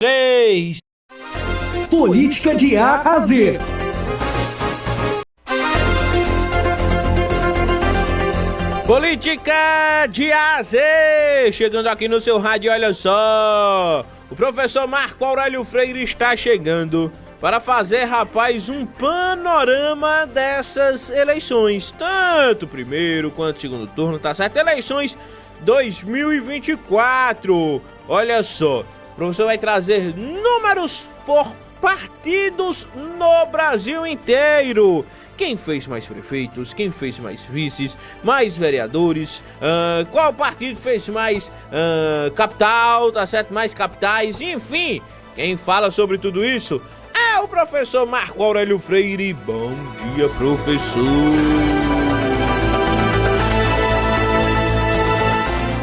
3. Política de A a Z. Política de A a Z, chegando aqui no seu rádio, olha só. O professor Marco Aurélio Freire está chegando para fazer, rapaz, um panorama dessas eleições, tanto primeiro quanto segundo turno, tá certo? Eleições 2024. Olha só, o professor vai trazer números por partidos no Brasil inteiro. Quem fez mais prefeitos, quem fez mais vices, mais vereadores, qual partido fez mais capital, tá certo? Mais capitais, enfim. Quem fala sobre tudo isso é o professor Marco Aurélio Freire. Bom dia, professor.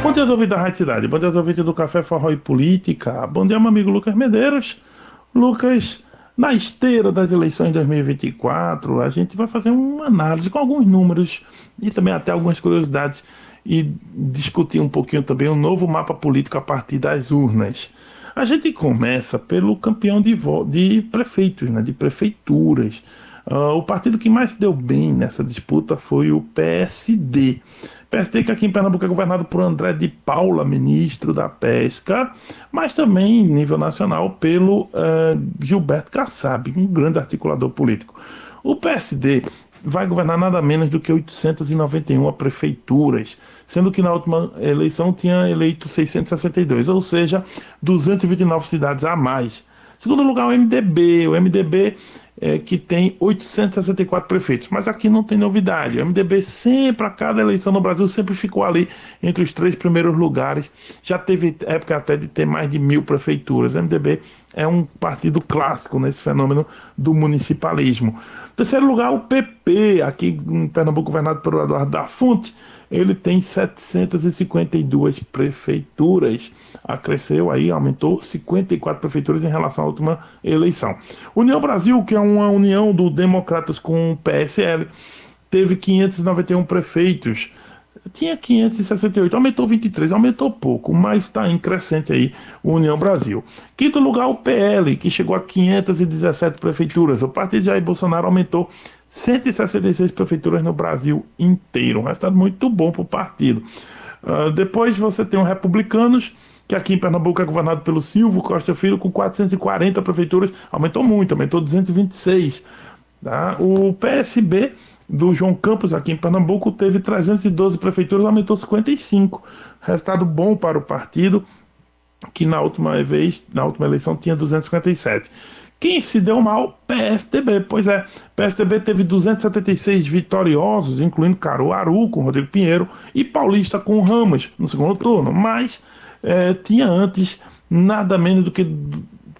Bom dia, ouvintes da Rádio Cidade. Bom dia, ouvintes do Café Forró e Política. Bom dia, meu amigo Lucas Medeiros. Lucas, na esteira das eleições de 2024, a gente vai fazer uma análise com alguns números e também até algumas curiosidades e discutir um pouquinho também o novo mapa político a partir das urnas. A gente começa pelo campeão de prefeitos, né, de prefeituras. O partido que mais se deu bem nessa disputa foi o PSD. PSD que aqui em Pernambuco é governado por André de Paula, ministro da Pesca, mas também, em nível nacional, pelo Gilberto Kassab, um grande articulador político. O PSD vai governar nada menos do que 891 prefeituras, sendo que na última eleição tinha eleito 662, ou seja, 229 cidades a mais. Em segundo lugar, o MDB. O MDB que tem 864 prefeitos, mas aqui não tem novidade. O MDB sempre, a cada eleição no Brasil, sempre ficou ali entre os 3 primeiros lugares. Já teve época até de ter mais de 1000 prefeituras. O MDB é um partido clássico nesse fenômeno do municipalismo. Em terceiro lugar, o PP, aqui em Pernambuco, governado pelo Eduardo da Fonte, ele tem 752 prefeituras. Cresceu aí, aumentou 54 prefeituras em relação à última eleição. União Brasil, que é uma união do Democratas com o PSL, teve 591 prefeitos. Tinha 568, aumentou 23, aumentou pouco, mas está em crescente aí o União Brasil. Quinto lugar, o PL, que chegou a 517 prefeituras. O partido de Jair Bolsonaro aumentou 166 prefeituras no Brasil inteiro. Um resultado muito bom para o partido. Depois você tem os Republicanos, que aqui em Pernambuco é governado pelo Silvio Costa Filho, com 440 prefeituras. Aumentou muito, aumentou 226. Tá? O PSB do João Campos, aqui em Pernambuco, teve 312 prefeituras, aumentou 55. Resultado bom para o partido, que na última eleição tinha 257. Quem se deu mal? PSDB. Pois é, PSDB teve 276 vitoriosos, incluindo Caruaru com Rodrigo Pinheiro e Paulista com Ramos no segundo turno, mas tinha antes nada menos do que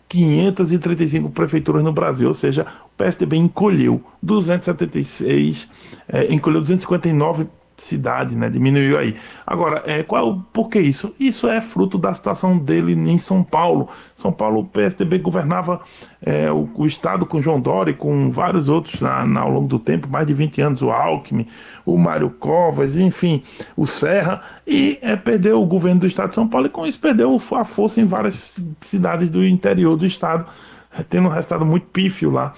535 prefeituras no Brasil, ou seja, o PSDB encolheu 276, encolheu 259 cidades, né? Diminuiu aí. Agora, por que isso? Isso é fruto da situação dele em São Paulo. São Paulo, o PSDB governava o estado com João Dória e com vários outros ao longo do tempo, mais de 20 anos, o Alckmin, o Mário Covas, enfim, o Serra, e perdeu o governo do estado de São Paulo e com isso perdeu a força em várias cidades do interior do estado, tendo um resultado muito pífio lá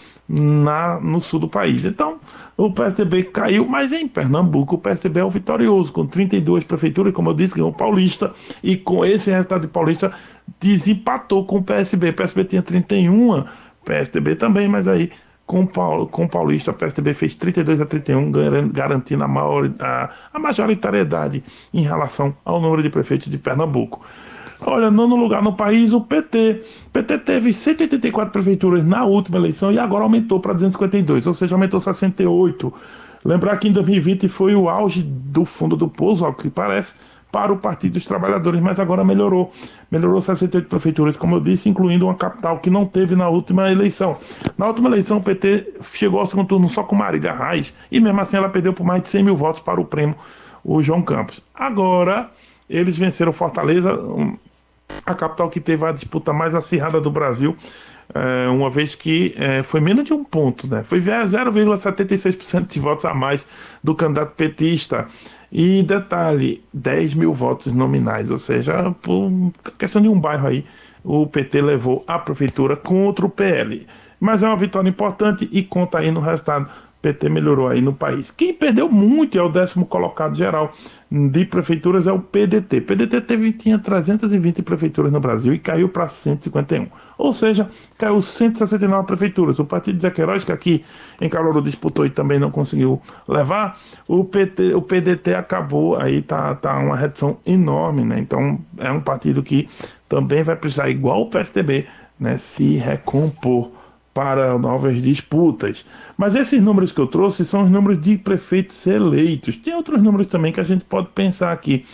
no sul do país. Então, o PSDB caiu, mas em Pernambuco o PSDB é o vitorioso, com 32 prefeituras, como eu disse, ganhou o Paulista, e com esse resultado de Paulista, desempatou com o PSB. O PSB tinha 31, PSDB também, mas aí com o Paulista, o PSDB fez 32-31, garantindo a majoritariedade em relação ao número de prefeitos de Pernambuco. Olha, nono lugar no país, o PT. O PT teve 184 prefeituras na última eleição e agora aumentou para 252, ou seja, aumentou 68. Lembrar que em 2020 foi o auge do fundo do poço, ao que parece, para o Partido dos Trabalhadores, mas agora melhorou. Melhorou 68 prefeituras, como eu disse, incluindo uma capital que não teve na última eleição. Na última eleição, o PT chegou ao segundo turno só com Marília Reis, e mesmo assim ela perdeu por mais de 100 mil votos para o prêmio, o João Campos. Agora, eles venceram Fortaleza, a capital que teve a disputa mais acirrada do Brasil, uma vez que foi menos de um ponto, né? Foi 0,76% de votos a mais do candidato petista. E detalhe, 10 mil votos nominais, ou seja, por questão de um bairro aí, o PT levou a prefeitura contra o PL. Mas é uma vitória importante e conta aí no resultado. O PT melhorou aí no país. Quem perdeu muito é o 10º colocado geral de prefeituras, é o PDT. PDT tinha 320 prefeituras no Brasil e caiu para 151. Ou seja, caiu 169 prefeituras. O partido de Zé Queiroz, que aqui em Caruaru disputou e também não conseguiu levar, o PDT acabou, aí tá uma redução enorme, né? Então é um partido que também vai precisar, igual o PSDB, né, se recompor para novas disputas. Mas esses números que eu trouxe são os números de prefeitos eleitos. Tem outros números também que a gente pode pensar aqui.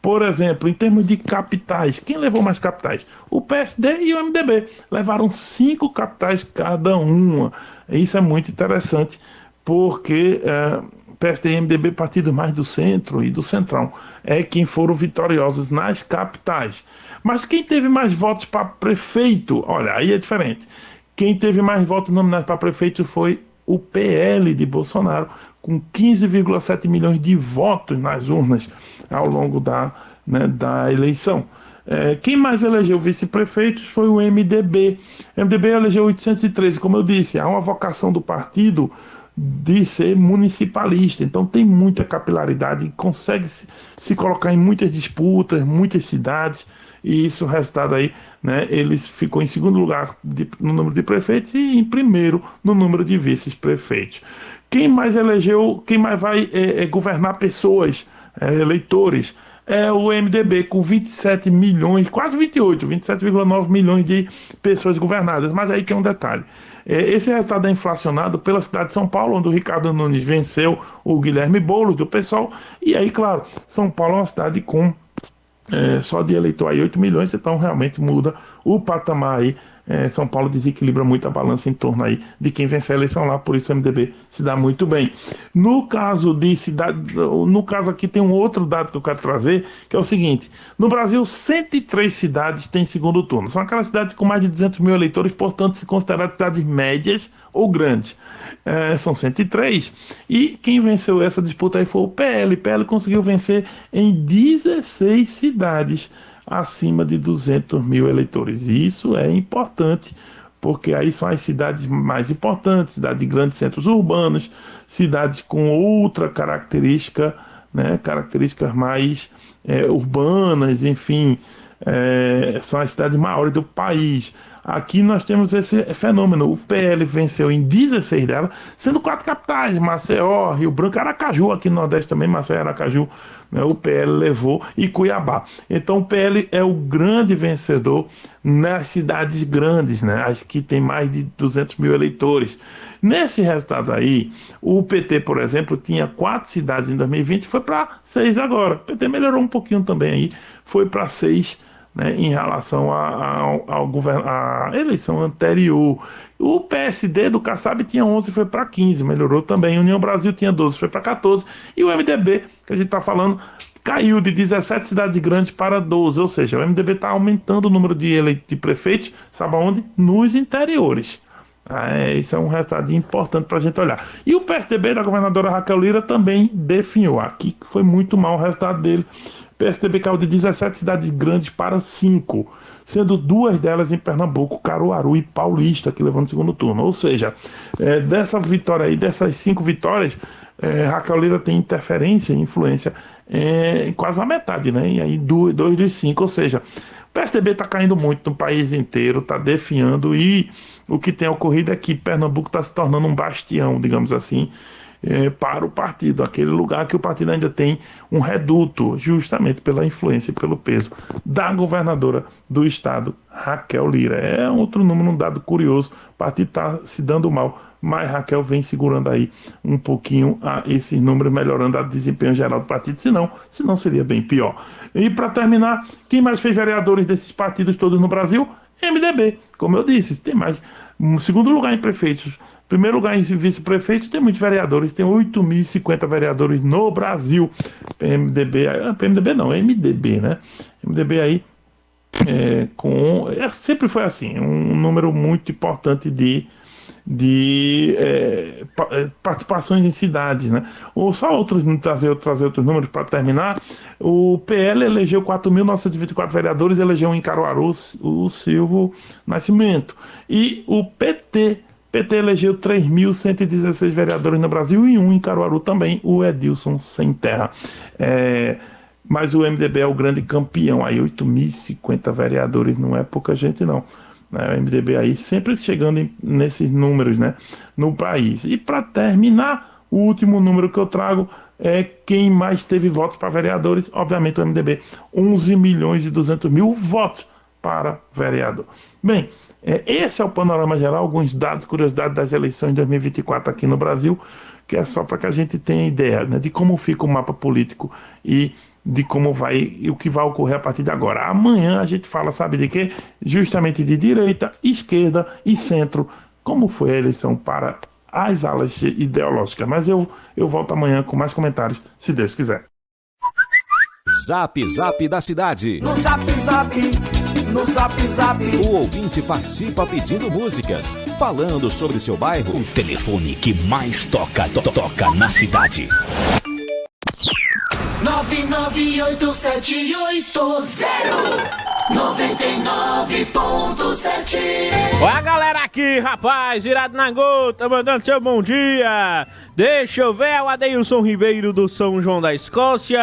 Por exemplo, em termos de capitais, quem levou mais capitais? O PSD e o MDB levaram 5 capitais cada uma. Isso é muito interessante, porque PSD e MDB, partidos mais do centro e do centrão, é quem foram vitoriosos nas capitais. Mas quem teve mais votos para prefeito? Olha, aí é diferente. Quem teve mais votos nominais para prefeito foi o PL de Bolsonaro, com 15,7 milhões de votos nas urnas ao longo da eleição. Quem mais elegeu vice-prefeitos foi o MDB. O MDB elegeu 813, como eu disse, há uma vocação do partido de ser municipalista, então tem muita capilaridade, consegue se colocar em muitas disputas, muitas cidades, e isso, o resultado aí, né, ele ficou em segundo lugar no número de prefeitos e em primeiro no número de vice-prefeitos. Quem mais elegeu, quem mais vai governar pessoas, eleitores, é o MDB, com 27 milhões, quase 28, 27,9 milhões de pessoas governadas. Mas aí que é um detalhe. Esse resultado é inflacionado pela cidade de São Paulo, onde o Ricardo Nunes venceu o Guilherme Boulos, do PSOL. E aí, claro, São Paulo é uma cidade com só de eleitor aí 8 milhões, então realmente muda o patamar aí. São Paulo desequilibra muito a balança em torno aí de quem vence a eleição lá, por isso o MDB se dá muito bem. No caso de cidade, no caso aqui tem um outro dado que eu quero trazer, que é o seguinte: no Brasil 103 cidades têm segundo turno, são aquelas cidades com mais de 200 mil eleitores, portanto se considerar cidades médias ou grandes. São 103, e quem venceu essa disputa aí foi o PL. O PL conseguiu vencer em 16 cidades acima de 200 mil eleitores. E isso é importante, porque aí são as cidades mais importantes, cidades de grandes centros urbanos, cidades com outra característica, né, características mais urbanas, enfim, são as cidades maiores do país. Aqui nós temos esse fenômeno. O PL venceu em 16 delas, sendo 4 capitais: Maceió, Rio Branco, Aracaju, aqui no Nordeste também, Maceió e Aracaju, né, o PL levou, e Cuiabá. Então o PL é o grande vencedor nas cidades grandes, né, as que tem mais de 200 mil eleitores. Nesse resultado aí, o PT, por exemplo, tinha 4 cidades em 2020 e foi para 6 agora. O PT melhorou um pouquinho também aí, foi para 6, né, em relação à eleição anterior. O PSD do Kassab tinha 11 e foi para 15, melhorou também. União Brasil tinha 12, foi para 14. E o MDB, que a gente está falando, caiu de 17 cidades grandes para 12. Ou seja, o MDB está aumentando o número de prefeitos, sabe aonde? Nos interiores. Isso é um resultado importante para a gente olhar. E o PSDB da governadora Raquel Lira também definhou. Aqui foi muito mal o resultado dele. O PSDB caiu de 17 cidades grandes para 5, sendo 2 delas em Pernambuco, Caruaru e Paulista, que levou no segundo turno. Ou seja, dessa vitória aí, dessas 5 vitórias, Raquel Lira tem interferência e influência em quase a metade, né? E aí 2 dos 5, ou seja, o PSDB está caindo muito no país inteiro, está definhando, e o que tem ocorrido é que Pernambuco está se tornando um bastião, digamos assim, para o partido, aquele lugar que o partido ainda tem um reduto, justamente pela influência e pelo peso da governadora do estado, Raquel Lira. É outro número, um dado curioso. O partido está se dando mal, mas Raquel vem segurando aí um pouquinho esses números, melhorando o desempenho geral do partido, senão seria bem pior. E para terminar, quem mais fez vereadores desses partidos todos no Brasil? MDB, como eu disse, tem mais. Segundo lugar em prefeitos, primeiro lugar em vice-prefeitos, tem muitos vereadores, tem 8.050 vereadores no Brasil. PMDB não, MDB, né? MDB aí sempre foi assim, um número muito importante de participações em cidades, né? Ou só trazer outros números para terminar. O PL elegeu 4.924 vereadores, elegeu em Caruaru o Silvio Nascimento. E o PT elegeu 3.116 vereadores no Brasil e um em Caruaru também, o Edilson Sem Terra. Mas o MDB é o grande campeão, aí 8.050 vereadores, não é pouca gente não. O MDB aí sempre chegando nesses números, né, no país. E para terminar, o último número que eu trago é quem mais teve votos para vereadores, obviamente o MDB, 11.200.000 votos para vereador. Bem, esse é o panorama geral, alguns dados, curiosidades das eleições de 2024 aqui no Brasil, que é só para que a gente tenha ideia, né, de como fica o mapa político e de como vai e o que vai ocorrer a partir de agora. Amanhã a gente fala, sabe de quê? Justamente de direita, esquerda e centro, como foi a eleição para as alas ideológicas. Mas eu volto amanhã com mais comentários, se Deus quiser. Zap Zap da cidade. No Zap Zap, no Zap Zap. O ouvinte participa pedindo músicas, falando sobre seu bairro. O telefone que mais toca na cidade. 9988099.7. Olha a galera aqui, rapaz, virado na gota, mandando seu bom dia. Deixa eu ver, o Adeilson Ribeiro do São João da Escócia.